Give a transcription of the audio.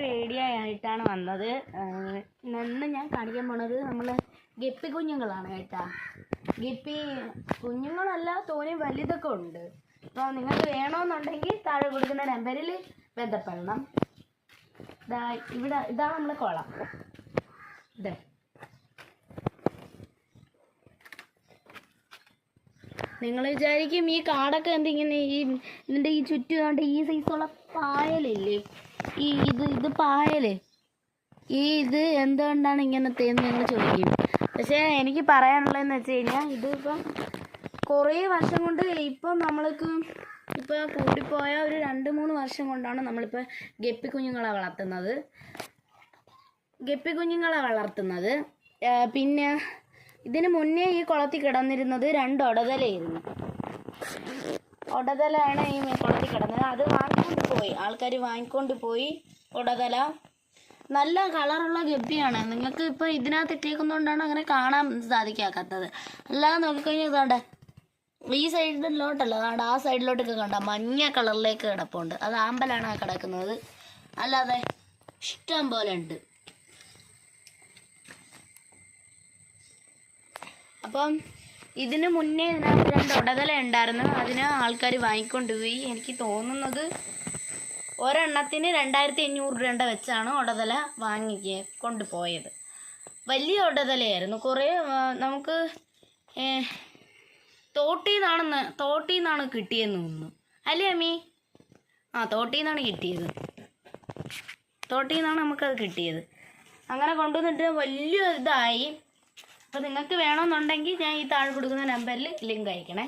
Video ആയിട്ടാണ് വന്നത്. ഇന്ന് ഞാൻ കാണിക്കാൻ പോണത് നമ്മൾ ഗപ്പി കുഞ്ഞുങ്ങളാണ് കേട്ടാ. ഗപ്പി കുഞ്ഞുങ്ങളല്ല, തോനെ വലുതൊക്കെ ഉണ്ട്. അപ്പോൾ നിങ്ങൾക്ക് വേണമെന്നുണ്ടെങ്കിൽ താഴെ കൊടുക്കുന്ന നമ്പറിൽ ബന്ധപ്പെടണം. ഇതാണ് നമ്മുടെ കുളം. നിങ്ങൾ വിചാരിക്കും ഈ കാടൊക്കെ എന്തിങ്ങനെ ഇതിൻ്റെ ഈ ചുറ്റും ഈ സൈസുള്ള പായലില്ലേ, ഇത് പായല്, ഇത് എന്തുകൊണ്ടാണ് ഇങ്ങനത്തേന്ന് നിങ്ങൾ ചോദിക്കും. പക്ഷേ എനിക്ക് പറയാനുള്ളതെന്ന് വെച്ച് കഴിഞ്ഞാൽ ഇതിപ്പം കുറേ വർഷം കൊണ്ട് ഇപ്പം നമ്മൾക്ക് ഇപ്പോൾ കൂടിപ്പോയ ഒരു 2-3 വർഷം കൊണ്ടാണ് നമ്മളിപ്പോൾ ഗപ്പി കുഞ്ഞുങ്ങളെ വളർത്തുന്നത്. പിന്നെ ഇതിന് മുന്നേ ഈ കുളത്തിൽ കിടന്നിരുന്നത് 2 ഒടതലയായിരുന്നു. ഒടതലാണ് ഈ കുളത്തിൽ കിടന്നത്. അത് ആൾക്കാർ വാങ്ങിക്കൊണ്ട് പോയി. ഒടതല നല്ല കളറുള്ള ഗപ്പിയാണ്. നിങ്ങൾക്ക് ഇപ്പോൾ ഇതിനകത്ത് ഇട്ടേക്കുന്നതുകൊണ്ടാണ് അങ്ങനെ കാണാൻ സാധിക്കാത്തത്. അല്ലാതെ നോക്കിക്കഴിഞ്ഞാൽ ഇതാണ്ട് ഈ സൈഡിലോട്ടല്ല, അതാണ്ട് ആ സൈഡിലോട്ടൊക്കെ കണ്ട മഞ്ഞ കളറിലേക്ക് കിടപ്പുണ്ട്. അത് ആമ്പലാണ് കിടക്കുന്നത്. അല്ലാതെ ഇഷ്ടം പോലെ ഉണ്ട്. അപ്പം ഇതിന് മുന്നേ ഇതിനകത്ത് 2 ഒടതല ഉണ്ടായിരുന്നു. അതിന് ആൾക്കാർ വാങ്ങിക്കൊണ്ടുപോയി. എനിക്ക് തോന്നുന്നത് ഒരെണ്ണത്തിന് 2500 രൂപ വെച്ചാണ് ഒടതല കൊണ്ടുപോയത്. വലിയ ഒടതലയായിരുന്നു. കുറേ നമുക്ക് തോട്ടിൽ നിന്നാണ് കിട്ടിയെന്ന് തോന്നുന്നു. അല്ലേ അമ്മി? തോട്ടിൽ നിന്നാണ് കിട്ടിയത്. തോട്ടിൽ നിന്നാണ് നമുക്കത് കിട്ടിയത്. അങ്ങനെ കൊണ്ടുവന്നിട്ട് വലിയ ഇതായി. അപ്പോൾ നിങ്ങൾക്ക് വേണമെന്നുണ്ടെങ്കിൽ ഞാൻ ഈ താഴെ കൊടുക്കുന്ന നമ്പറിൽ ലിങ്ക് അയക്കണേ.